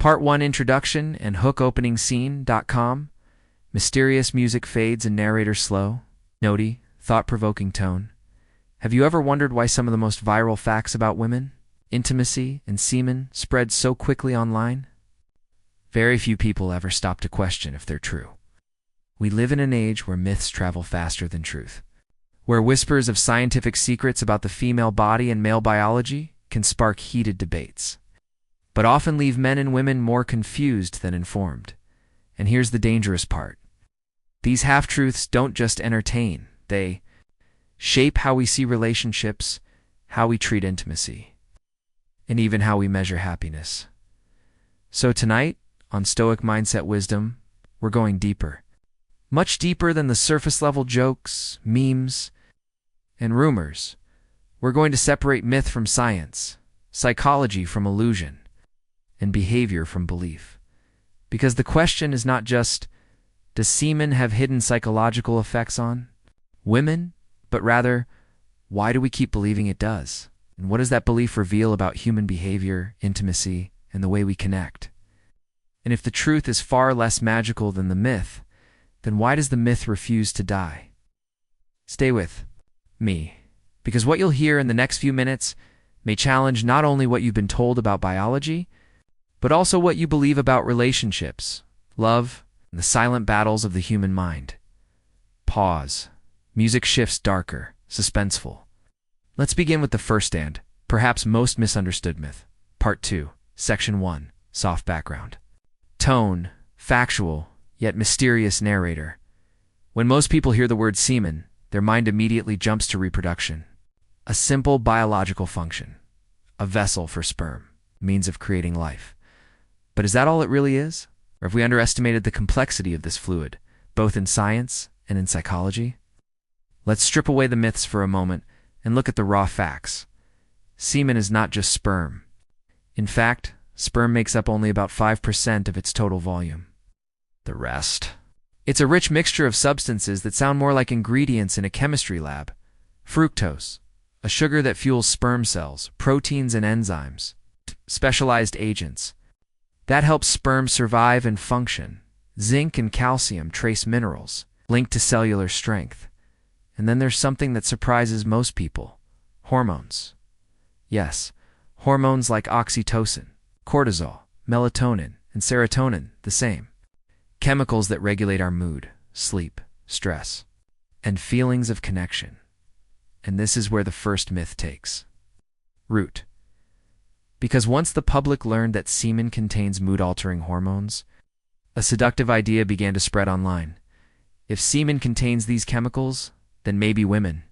Part 1 Introduction and Hook Opening Scene.com. Mysterious music fades and narrator slow. Notey, thought-provoking tone. Have you ever wondered why some of the most viral facts about women, intimacy, and semen spread so quickly online? Very few people ever stop to question if they're true. We live in an age where myths travel faster than truth, where whispers of scientific secrets about the female body and male biology can spark heated debates, but often leave men and women more confused than informed. And here's the dangerous part. These half-truths don't just entertain, they shape how we see relationships, how we treat intimacy, and even how we measure happiness. So tonight, on Stoic Mindset Wisdom, we're going deeper. Much deeper than the surface-level jokes, memes, and rumors. We're going to separate myth from science, psychology from illusion, and behavior from belief. Because the question is not just, does semen have hidden psychological effects on women? But rather, why do we keep believing it does? And what does that belief reveal about human behavior, intimacy, and the way we connect? And if the truth is far less magical than the myth, then why does the myth refuse to die? Stay with me, because what you'll hear in the next few minutes may challenge not only what you've been told about biology, but also what you believe about relationships, love, and the silent battles of the human mind. Pause. Music shifts darker, suspenseful. Let's begin with the first and, perhaps most misunderstood myth. Part 2, Section 1, Soft Background. Tone, factual, yet mysterious narrator. When most people hear the word semen, their mind immediately jumps to reproduction. A simple biological function. A vessel for sperm, means of creating life. But is that all it really is? Or have we underestimated the complexity of this fluid, both in science and in psychology? Let's strip away the myths for a moment and look at the raw facts. Semen is not just sperm. In fact, sperm makes up only about 5% of its total volume. The rest. It's a rich mixture of substances that sound more like ingredients in a chemistry lab. Fructose, a sugar that fuels sperm cells, proteins and enzymes, specialized agents. That helps sperm survive and function. Zinc and calcium, trace minerals, linked to cellular strength. And then there's something that surprises most people. Hormones. Yes, hormones like oxytocin, cortisol, melatonin, and serotonin, the same. Chemicals that regulate our mood, sleep, stress, and feelings of connection. And this is where the first myth takes root. Because once the public learned that semen contains mood-altering hormones, a seductive idea began to spread online. If semen contains these chemicals, then maybe women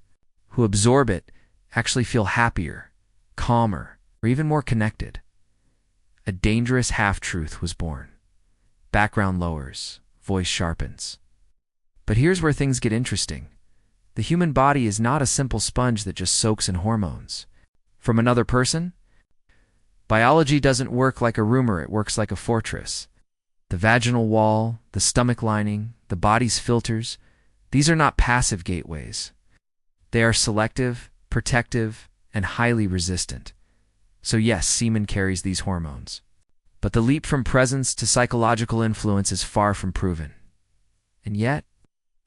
who absorb it actually feel happier, calmer, or even more connected. A dangerous half-truth was born. Background lowers, voice sharpens. But here's where things get interesting. The human body is not a simple sponge that just soaks in hormones from another person. Biology doesn't work like a rumor, it works like a fortress. The vaginal wall, the stomach lining, the body's filters, these are not passive gateways. They are selective, protective, and highly resistant. So yes, semen carries these hormones. But the leap from presence to psychological influence is far from proven. And yet,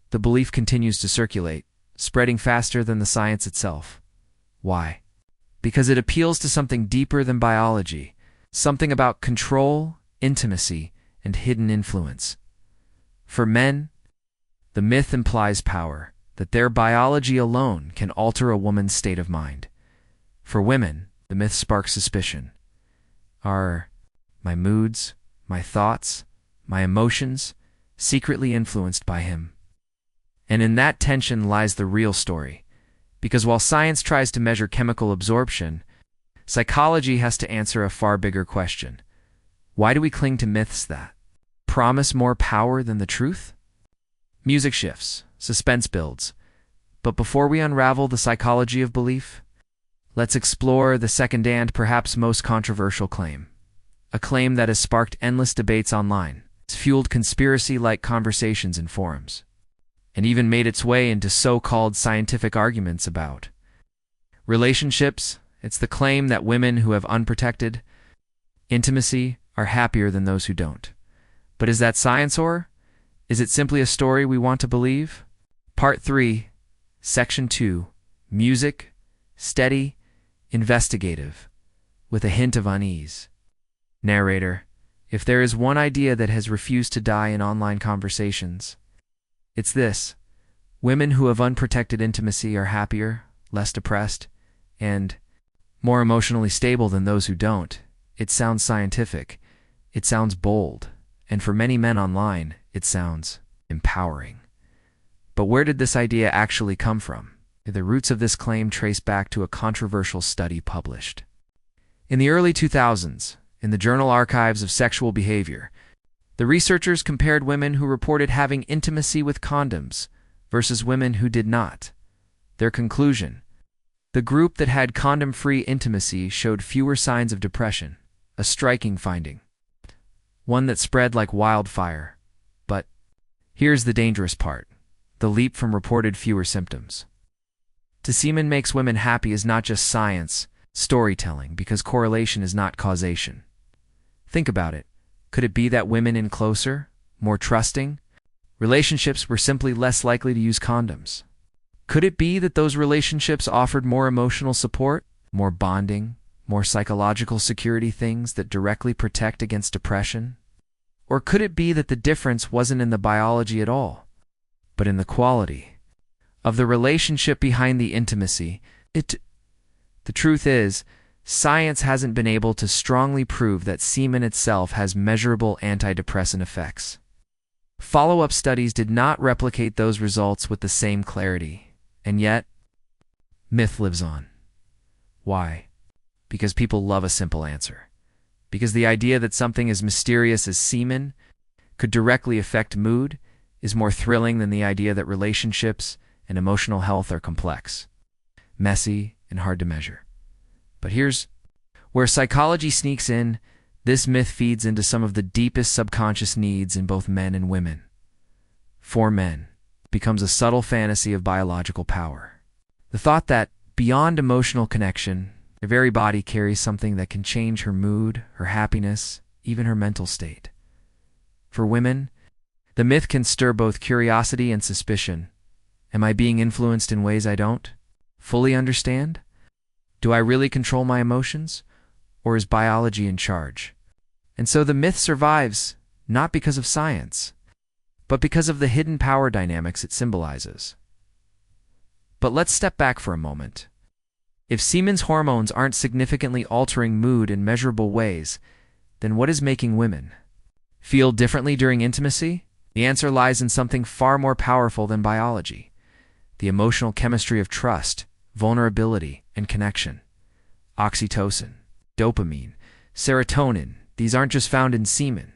the belief continues to circulate, spreading faster than the science itself. Why? Because it appeals to something deeper than biology, something about control, intimacy, and hidden influence. For men, the myth implies power, that their biology alone can alter a woman's state of mind. For women, the myth sparks suspicion. Are my moods, my thoughts, my emotions secretly influenced by him? And in that tension lies the real story. Because while science tries to measure chemical absorption, psychology has to answer a far bigger question. Why do we cling to myths that promise more power than the truth? Music shifts, suspense builds. But before we unravel the psychology of belief, let's explore the second and perhaps most controversial claim. A claim that has sparked endless debates online. It's fueled conspiracy-like conversations in forums, and even made its way into so-called scientific arguments about relationships. It's the claim that women who have unprotected intimacy are happier than those who don't. But is that science, or is it simply a story we want to believe? Part 3, Section 2, Music, Steady, Investigative, with a hint of unease. Narrator: if there is one idea that has refused to die in online conversations, it's this. Women who have unprotected intimacy are happier, less depressed, and more emotionally stable than those who don't. It sounds scientific, it sounds bold, and for many men online, it sounds empowering. But where did this idea actually come from? The roots of this claim trace back to a controversial study published in the early 2000s in the Journal Archives of Sexual Behavior. The researchers compared women who reported having intimacy with condoms versus women who did not. Their conclusion: the group that had condom-free intimacy showed fewer signs of depression, a striking finding, one that spread like wildfire. But here's the dangerous part: the leap from reported fewer symptoms to semen makes women happy is not just science, storytelling, because correlation is not causation. Think about it. Could it be that women in closer, more trusting relationships were simply less likely to use condoms? Could it be that those relationships offered more emotional support, more bonding, more psychological security, things that directly protect against depression? Or could it be that the difference wasn't in the biology at all, but in the quality of the relationship behind the intimacy? The truth is, science hasn't been able to strongly prove that semen itself has measurable antidepressant effects. Follow-up studies did not replicate those results with the same clarity, and yet, myth lives on. Why? Because people love a simple answer. Because the idea that something as mysterious as semen could directly affect mood is more thrilling than the idea that relationships and emotional health are complex, messy, and hard to measure. But here's where psychology sneaks in. This myth feeds into some of the deepest subconscious needs in both men and women. For men, it becomes a subtle fantasy of biological power. The thought that, beyond emotional connection, their very body carries something that can change her mood, her happiness, even her mental state. For women, the myth can stir both curiosity and suspicion. Am I being influenced in ways I don't fully understand? Do I really control my emotions? Or is biology in charge? And so the myth survives, not because of science, but because of the hidden power dynamics it symbolizes. But let's step back for a moment. If semen's hormones aren't significantly altering mood in measurable ways, then what is making women feel differently during intimacy? The answer lies in something far more powerful than biology: the emotional chemistry of trust, vulnerability, and connection. Oxytocin, dopamine, serotonin, these aren't just found in semen.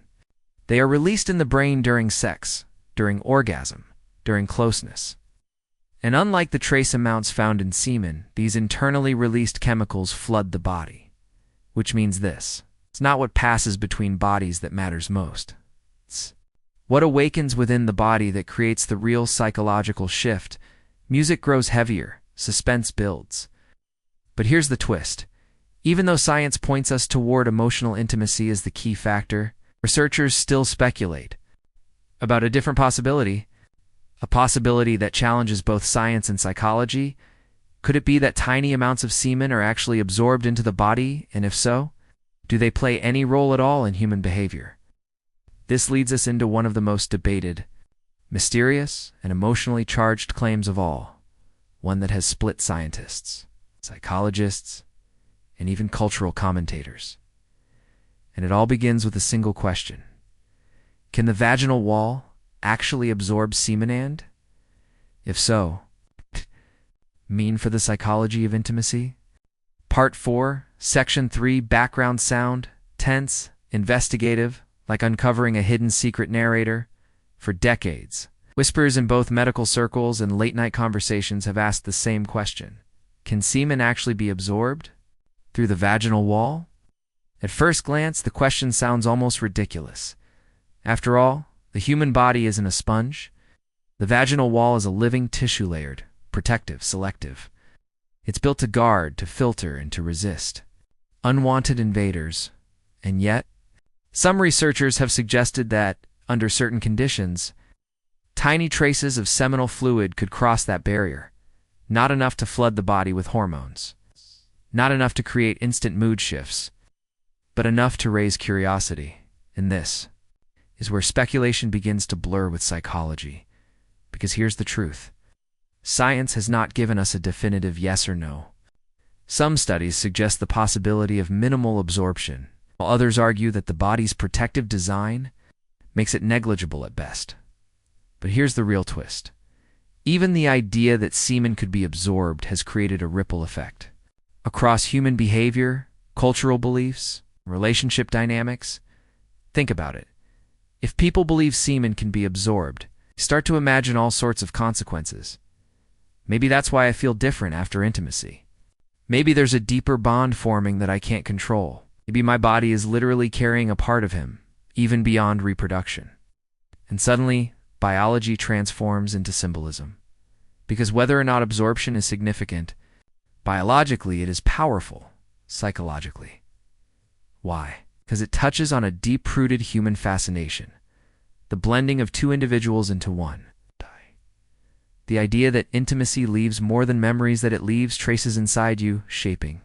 They are released in the brain during sex, during orgasm, during closeness. And unlike the trace amounts found in semen, these internally released chemicals flood the body. Which means this: it's not what passes between bodies that matters most. It's what awakens within the body that creates the real psychological shift. Music grows heavier, suspense builds. But here's the twist. Even though science points us toward emotional intimacy as the key factor, researchers still speculate about a different possibility, a possibility that challenges both science and psychology. Could it be that tiny amounts of semen are actually absorbed into the body, and if so, do they play any role at all in human behavior? This leads us into one of the most debated, mysterious, and emotionally charged claims of all, one that has split scientists, psychologists, and even cultural commentators. And it all begins with a single question: can the vaginal wall actually absorb semen? And if so, mean for the psychology of intimacy? Part 4, Section 3, Background sound, tense, investigative, like uncovering a hidden secret. Narrator: for decades, whispers in both medical circles and late-night conversations have asked the same question. Can semen actually be absorbed through the vaginal wall? At first glance, the question sounds almost ridiculous. After all, the human body isn't a sponge. The vaginal wall is a living tissue, layered, protective, selective. It's built to guard, to filter, and to resist unwanted invaders. And yet, Some researchers have suggested that, under certain conditions, tiny traces of seminal fluid could cross that barrier, not enough to flood the body with hormones, not enough to create instant mood shifts, but enough to raise curiosity. And this is where speculation begins to blur with psychology. Because here's the truth. Science has not given us a definitive yes or no. Some studies suggest the possibility of minimal absorption, while others argue that the body's protective design makes it negligible at best. But here's the real twist. Even the idea that semen could be absorbed has created a ripple effect. Across human behavior, cultural beliefs, relationship dynamics, think about it. If people believe semen can be absorbed, start to imagine all sorts of consequences. Maybe that's why I feel different after intimacy. Maybe there's a deeper bond forming that I can't control. Maybe my body is literally carrying a part of him, even beyond reproduction. And suddenly, biology transforms into symbolism. Because whether or not absorption is significant, biologically it is powerful, psychologically. Why? Because it touches on a deep-rooted human fascination, the blending of two individuals into one. The idea that intimacy leaves more than memories that it leaves traces inside you, shaping